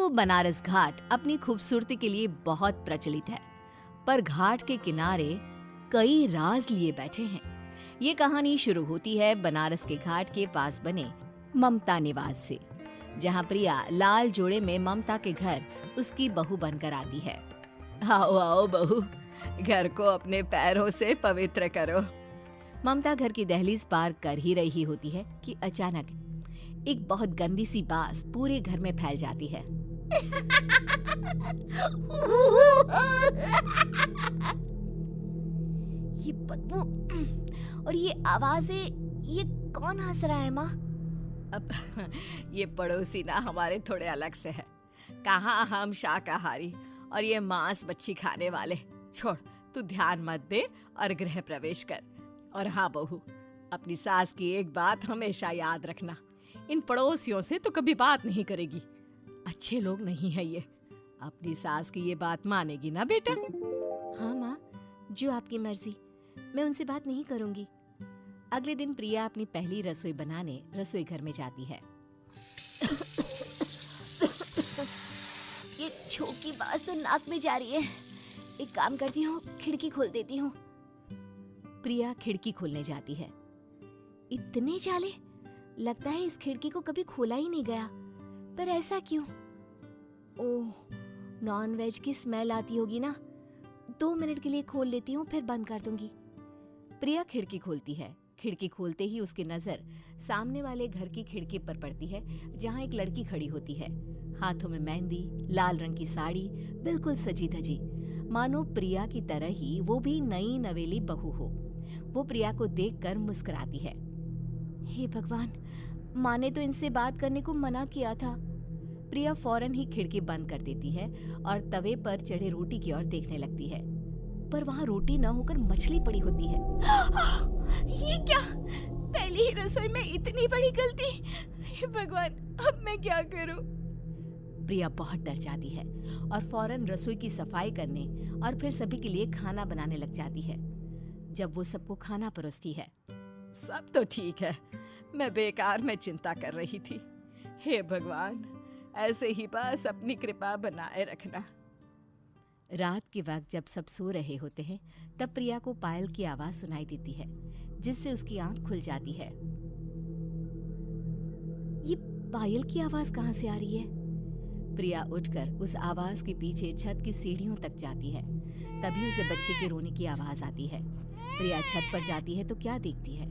दोस्तों, बनारस घाट अपनी खूबसूरती के लिए बहुत प्रचलित है, पर घाट के किनारे कई राज लिए बैठे हैं। ये कहानी शुरू होती है बनारस के घाट के पास बने ममता निवास से, जहाँ प्रिया लाल जोड़े में ममता के घर उसकी बहू बनकर आती है। आओ आओ बहू, घर को अपने पैरों से पवित्र करो। ममता घर की दहलीज पार कर ही रही होती है कि अचानक एक बहुत गंदी सी बास पूरे घर में फैल जाती है। ये बदबू और ये आवाजें, ये कौन हंस रहा है माँ? अब ये पड़ोसी ना हमारे थोड़े अलग से है। कहाँ हम शाकाहारी और ये मांस मच्छी खाने वाले। छोड़, तू ध्यान मत दे और गृह प्रवेश कर। और हाँ बहू, अपनी सास की एक बात हमेशा याद रखना, इन पड़ोसियों से तो कभी बात नहीं करेगी। अच्छे लोग नहीं है ये। अपनी सास की ये बात मानेगी ना बेटा? हाँ माँ, जो आपकी मर्जी, मैं उनसे बात नहीं करूंगी। अगले दिन प्रिया अपनी पहली रसोई बनाने रसोई घर में जाती है। ये छोकी बात तो नाक में जा रही है। एक काम करती हूँ, खिड़की खोल देती हूँ। प्रिया खिड़की खोलने जाती है। इतने जाले, लगता है इस खिड़की को कभी खोला ही नहीं गया। पर ऐसा क्यों? ओह, नॉन वेज की स्मेल आती होगी ना। 2 मिनट के लिए खोल लेती हूँ, फिर बंद कर दूंगी। प्रिया खिड़की खोलती है। खिड़की खोलते ही उसकी नजर सामने वाले घर की खिड़की पर पड़ती है, जहाँ एक लड़की खड़ी होती है, हाथों में मेहंदी, लाल रंग की साड़ी, बिल्कुल सजी धजी, मानो प्रिया की तरह ही वो भी नई नवेली बहू हो। वो प्रिया को देखकर मुस्कुराती है। हे भगवान, माँ ने तो इनसे बात करने को मना किया था। प्रिया फौरन ही खिड़की बंद कर देती है और तवे पर चढ़े रोटी की ओर देखने लगती है, पर वहाँ रोटी न होकर मछली पड़ी होती है। ये क्या? पहली ही रसोई में इतनी बड़ी गलती। हे भगवान, अब मैं क्या करूं? प्रिया बहुत डर जाती है और फौरन रसोई की सफाई करने और फिर सभी के लिए खाना बनाने लग जाती है। जब वो सबको खाना परोसती है, सब तो ठीक है, मैं बेकार में चिंता कर रही थी। हे भगवान, ऐसे ही बस अपनी कृपा बनाए रखना। रात के वक्त जब सब सो रहे होते हैं, तब प्रिया को पायल की आवाज सुनाई देती है, जिससे उसकी आंख खुल जाती है। ये पायल की आवाज कहाँ से आ रही है? प्रिया उठकर उस आवाज के पीछे छत की सीढ़ियों तक जाती है। तभी उसे बच्चे के रोने की आवाज आती है। प्रिया छत पर जाती है तो क्या देखती है?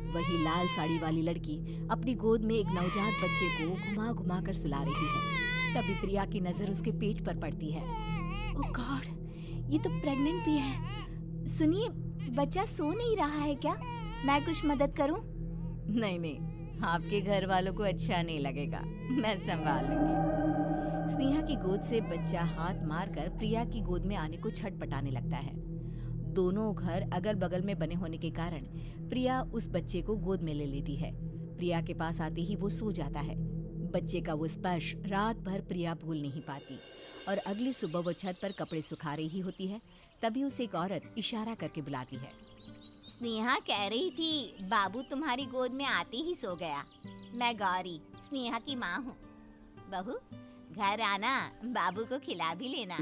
वही लाल साड़ी वाली लड़की अपनी गोद में एक नवजात बच्चे को घुमा घुमा कर सुला रही है। तभी प्रिया की नजर उसके पेट पर पड़ती है। ओह गॉड, ये तो प्रेग्नेंट भी है। सुनिए, बच्चा सो नहीं रहा है क्या? मैं कुछ मदद करूं? नहीं नहीं, आपके घर वालों को अच्छा नहीं लगेगा, मैं संभाल लूंगी। स्नेहा की गोद से बच्चा हाथ मारकर प्रिया की गोद में आने को छटपटाने लगता है। दोनों घर अगल बगल में बने होने के कारण प्रिया उस बच्चे को गोद में ले लेती है। प्रिया के पास आते ही वो सो जाता है। बच्चे का वो स्पर्श रात भर प्रिया भूल नहीं पाती और अगली सुबह वो छत पर कपड़े सुखा रही होती है। तभी उसे एक औरत इशारा करके बुलाती है। स्नेहा कह रही थी बाबू तुम्हारी गोद में आते ही सो गया। मैं गौरी, स्नेहा की माँ हूँ। बहू, घर आना, बाबू को खिला भी लेना।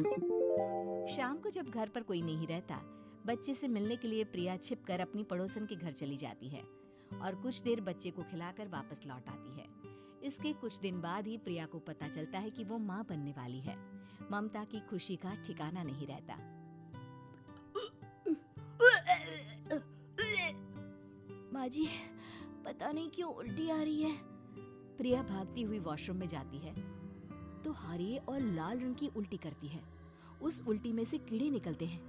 शाम को जब घर पर कोई नहीं रहता, बच्चे से मिलने के लिए प्रिया छिपकर अपनी पड़ोसन के घर चली जाती है और कुछ देर बच्चे को खिलाकर वापस लौट आती है। इसके कुछ दिन बाद ही प्रिया को पता चलता है कि वो माँ बनने वाली है। ममता की खुशी का ठिकाना नहीं रहता। माँ जी, पता नहीं क्यों उल्टी आ रही है। प्रिया भागती हुई वॉशरूम में जाती है तो हरे और लाल रंग की उल्टी करती है। उस उल्टी में से कीड़े निकलते हैं।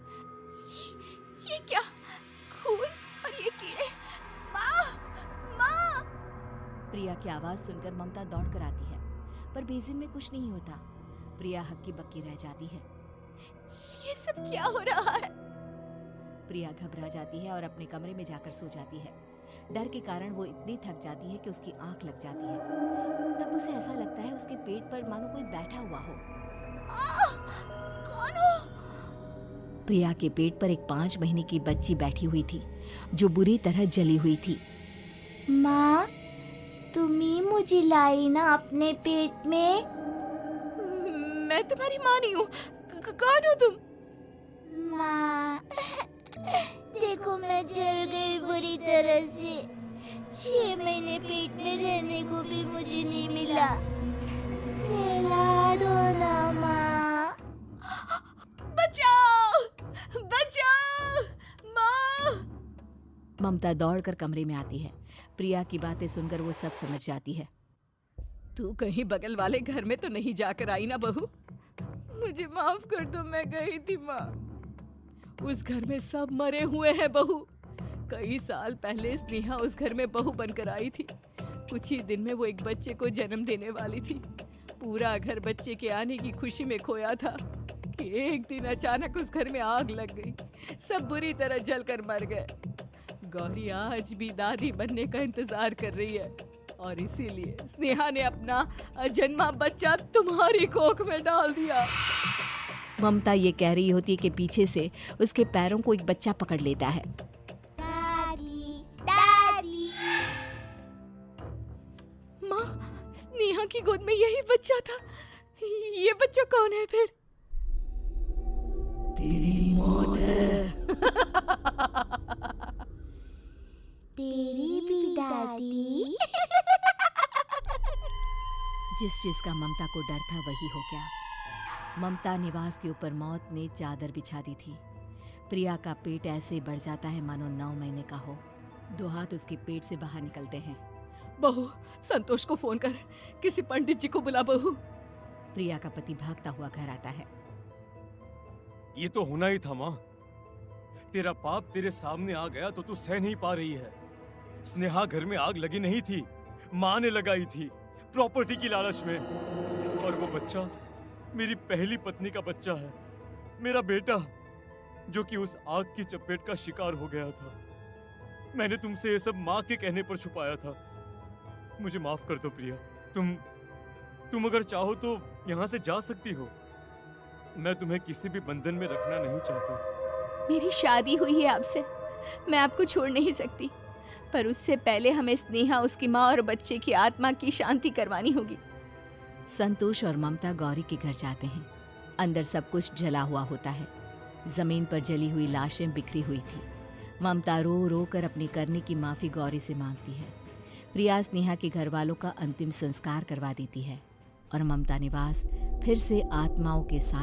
ये क्या? खून और ये कीड़े! माँ! माँ! प्रिया की आवाज सुनकर ममता दौड़ कर आती है, पर बेसिन में कुछ नहीं होता। प्रिया हक्की बक्की रह जाती है। ये सब क्या हो रहा है? प्रिया घबरा जाती है और अपने कमरे में जाकर सो जाती है। डर के कारण वो इतनी थक जाती है कि उसकी आंख लग जाती है। तब उसे ऐसा लगता है उसके पेट पर मानो कोई बैठा हुआ हो। कौन हो? प्रिया के पेट पर एक 5 महीने की बच्ची बैठी हुई थी, जो बुरी तरह जली हुई थी। माँ, तुम ही मुझे लाई ना अपने पेट में? मैं तुम्हारी माँ नहीं हूँ। कौन हो तुम? माँ, देखो मैं जल गई बुरी तरह से। 6 महीने पेट में रहने को भी मुझे नहीं मिला। सहला दो ना माँ। बचाओ, बचाओ, माँ। ममता दौड़कर कमरे में आती है। प्रिया की बातें सुनकर वो सब समझ जाती है। तू कहीं बगल वाले घर में तो नहीं जाकर आई ना बहू? मुझे माफ कर दो, मैं गई थी माँ। उस घर में सब मरे हुए हैं बहू। कई साल पहले स्नेहा उस घर में बहू बनकर आई थी। कुछ ही दिन में वो एक बच्चे को जन्म देने वाली थी। पूरा घर बच्चे के आने की खुशी में खोया था कि एक दिन अचानक उस घर में आग लग गई। सब बुरी तरह जलकर मर गए। गौरी आज भी दादी बनने का इंतजार कर रही है और इसीलिए स्नेहा ने अपना अजन्मा बच्चा तुम्हारी कोख में डाल दिया। ममता ये कह रही होती है कि पीछे से उसके पैरों को एक बच्चा पकड़ लेता है। दादी, दादी। माँ, स्नेहा की गोद में यही बच्चा था। ये बच्चा कौन है फिर? तेरी मौत है। तेरी भी दादी। जिस चीज का ममता को डर था वही हो गया। ममता निवास के ऊपर मौत ने चादर बिछा दी थी। प्रिया का पेट ऐसे बढ़ जाता है मानो 9 महीने का हो। 2 हाथ उसके पेट से बाहर निकलते हैं। बहू, संतोष को फोन कर, किसी पंडित जी को बुला बहू। प्रिया का पति भागता हुआ घर आता है। ये तो होना ही था माँ। तेरा पाप तेरे सामने आ गया तो तू सह नहीं पा रही है। स्नेहा घर में आग लगी नहीं थी, माँ ने लगाई थी, प्रॉपर्टी की लालच में। और वो बच्चा मेरी पहली पत्नी का बच्चा है, मेरा बेटा, जो कि उस आग की चपेट का शिकार हो गया था। मैंने तुमसे ये सब माँ के कहने पर छुपाया था। मुझे माफ कर दो प्रिया। तुम अगर चाहो तो यहाँ से जा सकती हो। मैं तुम्हें किसी भी बंधन में रखना नहीं चाहता। मेरी शादी हुई है आपसे, मैं आपको छोड़ नहीं सकती, पर उससे पहले हमें स्नेहा, उसकी माँ और बच्चे की आत्मा की शांति करवानी होगी। संतोष और ममता गौरी के घर जाते हैं। अंदर सब कुछ जला हुआ होता है। जमीन पर जली हुई लाशें बिखरी हुई थी। ममता रो रो कर अपनी करने की माफी गौरी से मांगती है। प्रिया स्नेहा के घर वालों का अंतिम संस्कार करवा देती है और ममता निवास फिर से आत्माओं के साथ